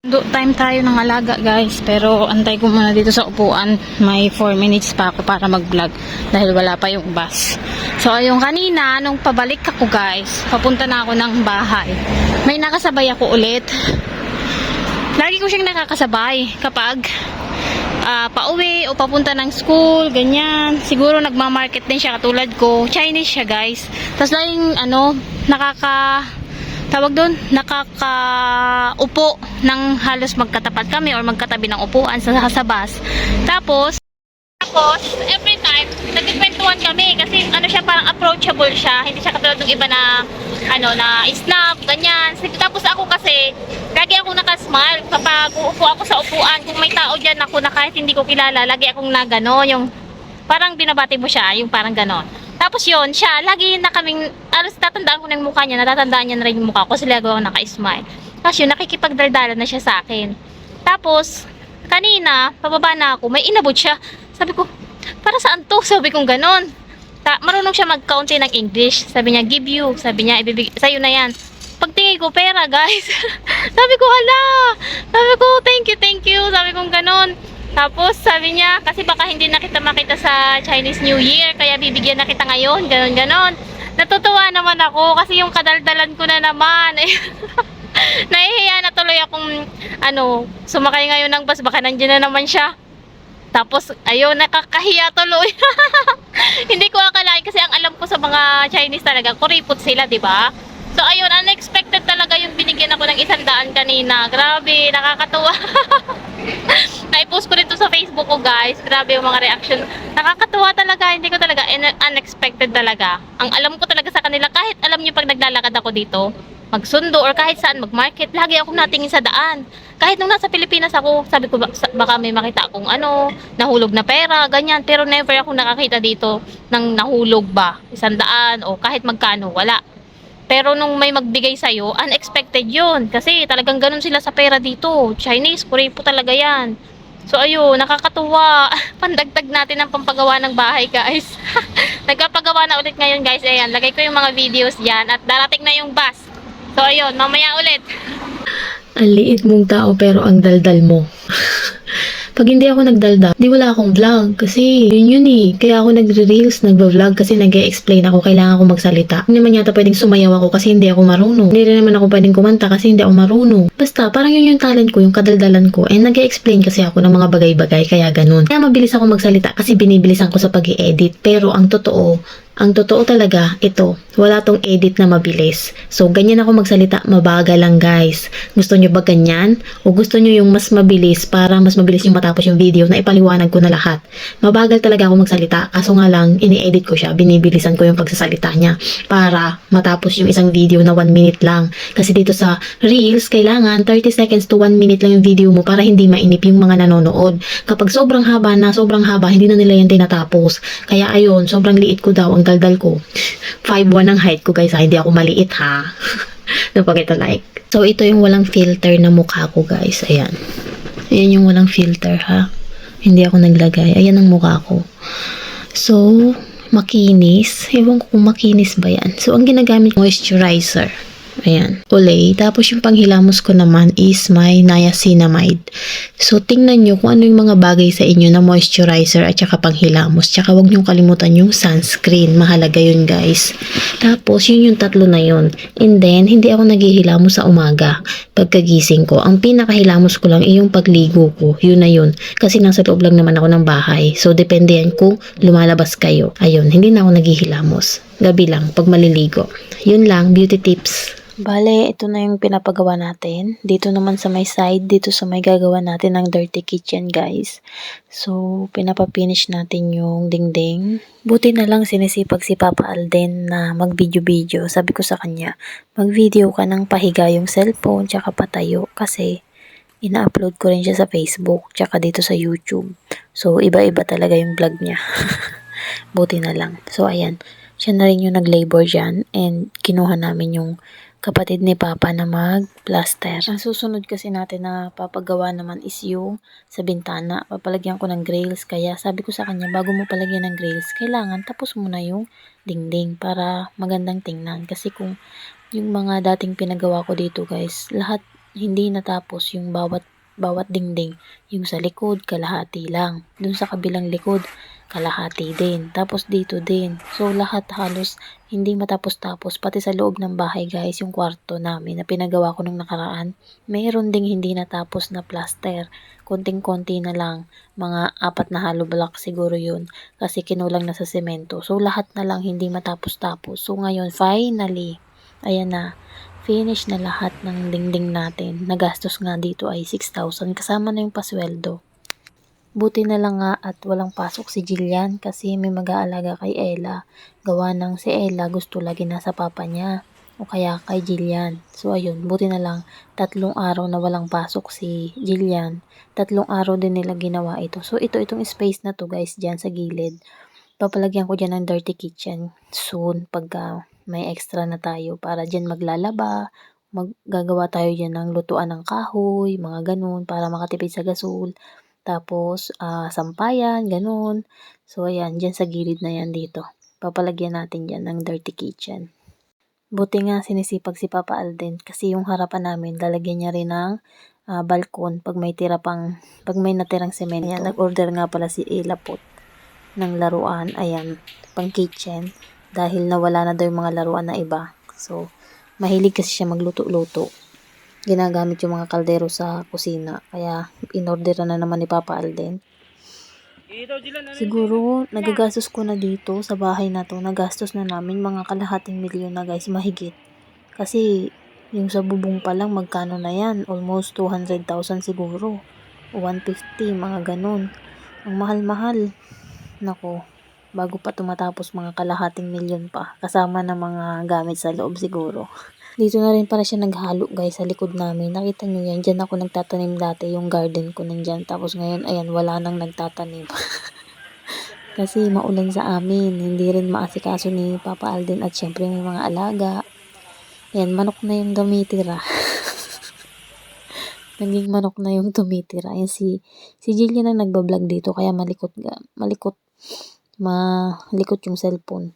Time tayo ng alaga guys, pero antay ko muna dito sa upuan. May 4 minutes pa ako para mag-vlog dahil wala pa yung bus. So ayun, kanina nung pabalik ako guys, papunta na ako ng bahay. May nakasabay ako ulit. Lagi ko siyang nakakasabay kapag pauwi o papunta ng school, ganyan. Siguro nagmamarket din siya katulad ko. Chinese siya guys. Tapos laging nakakaupo ng halos magkatapat kami or magkatabi ng upuan sa bus. Tapos every time nagkikwentuhan kami kasi siya, parang approachable siya, hindi siya katulad ng iba na na snap, ganyan. Tapos ako kasi lagi ako nakasmile kapag uupo ako sa upuan. Kung may tao dyan ako na kahit hindi ko kilala, lagi akong nagano, yung parang binabati mo siya, yung parang ganon. Tapos yun, siya, lagi na kaming, alas tatandaan ko na yung mukha niya, natatandaan niya na rin yung mukha ko, kasi lagi ako naka-smile. Tapos yun, nakikipagdaldala na siya sa akin. Tapos, kanina, pababa na ako, may inabot siya. Sabi ko, para saan to? Sabi kong ganon. Marunong siya mag-county ng English. Sabi niya, give you. Sabi niya, ibibigay, sa'yo na yan. Pagtingin ko, pera, guys. Sabi ko, hala. Sabi ko, thank you. Sabi kong ganon. Tapos sabi niya, kasi baka hindi na kita makita sa Chinese New Year, kaya bibigyan na kita ngayon, ganon. Natutuwa naman ako kasi yung kadaldalan ko na naman. Nahihiya na tuloy akong sumakay ngayon ng bus, baka nandiyan na naman siya. Tapos ayun, nakakahiya tuloy. Hindi ko akalain kasi ang alam ko sa mga Chinese talaga, kuripot sila, 'di ba? So ayun, unexpected talaga yung binigyan ako ng 100 kanina. Grabe, nakakatuwa. Na-post ko dito sa Facebook ko guys. Grabe yung mga reaction. Nakakatuwa talaga. Hindi ko talaga, unexpected talaga. Ang alam ko talaga sa kanila, kahit alam nyo pag naglalakad ako dito, magsundo or kahit saan mag-market, lagi akong natingin sa daan. Kahit nung nasa Pilipinas ako, sabi ko baka may makita akong nahulog na pera, ganyan. Pero never akong nakakita dito ng nahulog ba, 100 o kahit magkano, wala. Pero nung may magbigay sa'yo, unexpected yun. Kasi talagang ganun sila sa pera dito. Chinese, kuripo talaga yan. So ayun, nakakatuwa. Pandagdag natin ang pampagawa ng bahay guys. Nagpapagawa na ulit ngayon guys. Ayan, lagay ko yung mga videos dyan. At darating na yung bus. So ayun, mamaya ulit. Ang liit mong tao pero ang daldal mo. Pag hindi ako nagdaldal, di wala akong vlog. Kasi yun eh. Kaya ako nagre-reels, nagvo-vlog kasi nag-e-explain ako. Kailangan ko magsalita. Hindi naman yata pwedeng sumayaw ako kasi hindi ako marunong. Hindi rin naman ako pwedeng kumanta kasi hindi ako marunong. Basta parang yun yung talent ko, yung kadaldalan ko. And nag-e-explain kasi ako ng mga bagay-bagay. Kaya ganun. Kaya mabilis ako magsalita kasi binibilisan ko sa pag-i-edit. Pero ang totoo talaga, ito, wala tong edit na mabilis. So, ganyan ako magsalita, mabagal lang guys. Gusto nyo ba ganyan? O gusto nyo yung mas mabilis para mas mabilis yung matapos yung video na ipaliwanag ko na lahat? Mabagal talaga ako magsalita, kaso nga lang, ini-edit ko siya, binibilisan ko yung pagsasalita niya para matapos yung isang video na 1 minute lang. Kasi dito sa Reels, kailangan 30 seconds to 1 minute lang yung video mo para hindi mainip yung mga nanonood. Kapag sobrang haba, hindi na nila yan tinatapos. Kaya ayun, sobrang liit ko daw ang daldal ko. 5'1 ang height ko guys, hindi ako maliit ha. Napakita like. So ito yung walang filter na mukha ko guys. Ayan. Ayan yung walang filter ha. Hindi ako naglagay. Ayan ang mukha ko. So, makinis. Ewan ko kung makinis ba yan. So, ang ginagamit moisturizer. Ayan. Olay. Tapos yung panghilamos ko naman is may niacinamide. So, tingnan nyo kung ano yung mga bagay sa inyo na moisturizer at saka panghilamos. Tsaka huwag nyo kalimutan yung sunscreen. Mahalaga yun guys. Tapos, yun yung tatlo na yun. And then, hindi ako naghihilamos sa umaga. Pagkagising ko. Ang pinakahilamos ko lang ay yung pagligo ko. Yun na yun. Kasi nasa loob lang naman ako ng bahay. So, depende yan kung lumalabas kayo. Ayun. Hindi na ako naghihilamos. Gabi lang. Pag maliligo. Yun lang. Beauty tips. Bale, ito na yung pinapagawa natin. Dito naman sa may side, dito sa may gagawa natin ng dirty kitchen, guys. So, pinapapinish natin yung dingding. Buti na lang sinisipag si Papa Alden na mag-video-video. Sabi ko sa kanya, mag-video ka ng pahiga yung cellphone, tsaka patayo. Kasi, ina-upload ko rin siya sa Facebook, tsaka dito sa YouTube. So, iba-iba talaga yung vlog niya. Buti na lang. So, ayan. Siya na rin yung nag-labor dyan. And, kinuha namin yung kapatid ni Papa na mag-plaster. Ang susunod kasi natin na papagawa naman is yung sa bintana. Papalagyan ko ng grills. Kaya sabi ko sa kanya, bago mo palagyan ng grills, kailangan tapos mo na yung dingding para magandang tingnan. Kasi kung yung mga dating pinagawa ko dito guys, lahat hindi natapos yung bawat dingding. Yung sa likod, kalahati lang. Dun sa kabilang likod, kalahati din. Tapos dito din. So, lahat halos hindi matapos-tapos. Pati sa loob ng bahay, guys, yung kwarto namin na pinagawa ko nung nakaraan, mayroon ding hindi natapos na plaster. Konting-konti na lang. Mga 4 na hollow block siguro yun. Kasi kinulang na sa semento. So, lahat na lang hindi matapos-tapos. So, ngayon, finally, ayan na. Finish na lahat ng dingding natin. Nagastos nga dito ay 6,000 kasama na yung pasweldo. Buti na lang nga at walang pasok si Jillian kasi may mag-aalaga kay Ella. Gawa ng si Ella gusto lagi nasa papa niya o kaya kay Jillian. So ayun, buti na lang 3 araw na walang pasok si Jillian. 3 araw din nila ginawa ito. So itong space na to guys dyan sa gilid. Papalagyan ko dyan ng dirty kitchen soon pagka may extra na tayo para dyan maglalaba, maggagawa tayo dyan ng lutuan ng kahoy, mga ganun, para makatipid sa gasol. Tapos, sampayan, ganun. So, ayan, dyan sa gilid na yan dito. Papalagyan natin dyan ng dirty kitchen. Buti nga sinisipag si Papa Alden kasi yung harapan namin, lalagyan niya rin ng balkon pag may natirang semento. Ayan, nag-order nga pala si Elapot ng laruan, ayan, pang kitchen, dahil nawala na daw yung mga laruan na iba. So, mahilig kasi siya magluto-luto. Ginagamit yung mga kaldero sa kusina, kaya inorder na naman ni Papa Alden. Siguro, nagagastos ko na dito sa bahay na to, nagastos na namin mga kalahating milyon na guys, mahigit. Kasi, yung sa bubong pa lang, magkano na yan? Almost 200,000 siguro. O 150, mga ganun. Ang mahal-mahal. Nako, bago pa tumatapos mga kalahating milyon pa. Kasama ng mga gamit sa loob siguro. Dito na rin para siya naghalo guys sa likod namin. Nakita nyo yan, dyan ako nagtatanim dati. Yung garden ko nandyan. Tapos ngayon, ayan, wala nang nagtatanim. Kasi maulan sa amin. Hindi rin maasikaso ni Papa Alden at syempre may mga alaga. Ayan, manok na yung tumitira. Naging manok na yung tumitira. Ayan, si Jillian ang nagbablog dito. Kaya malikot yung cellphone.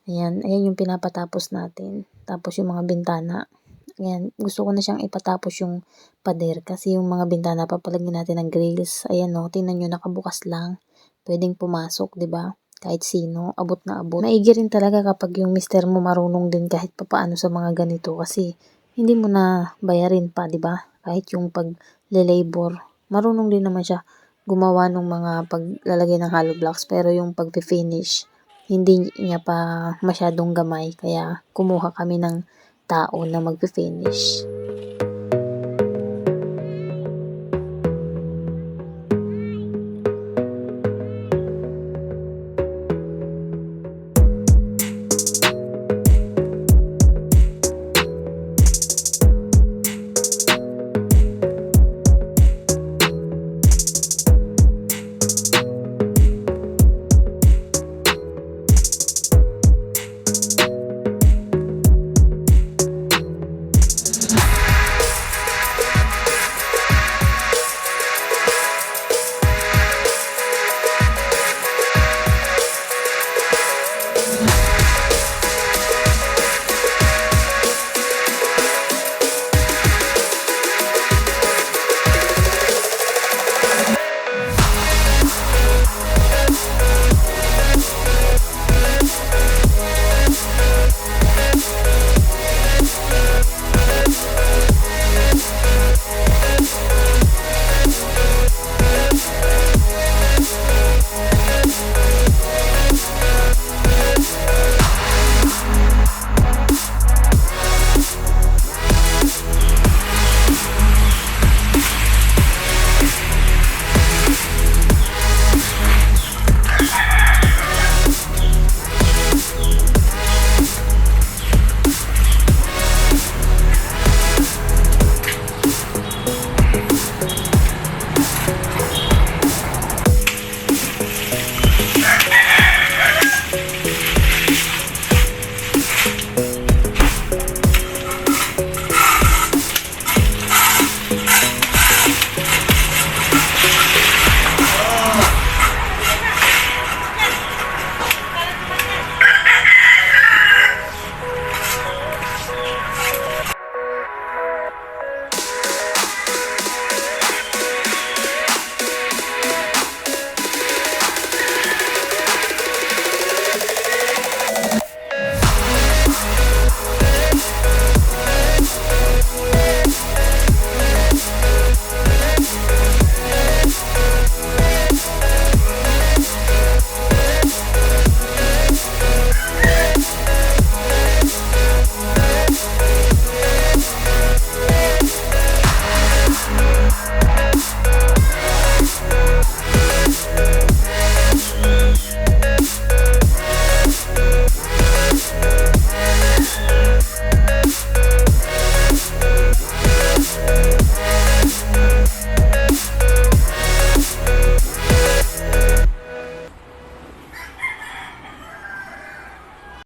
Ayan yung pinapatapos natin. Tapos yung mga bintana. Ayan, gusto ko na siyang ipatapos yung pader kasi yung mga bintana papalagyan natin ng grills. Ayan o, tingnan nyo, nakabukas lang. Pwedeng pumasok, 'di ba? Kahit sino, abot na abot. Maigi rin talaga kapag yung mister mo marunong din kahit papaano sa mga ganito kasi hindi mo na bayarin pa, 'di ba? Kahit yung pag-labor, marunong din naman siya gumawa ng mga paglalagay ng hollow blocks pero yung pag-finish hindi niya pa masyadong gamay kaya kumuha kami ng tao na mag-finish.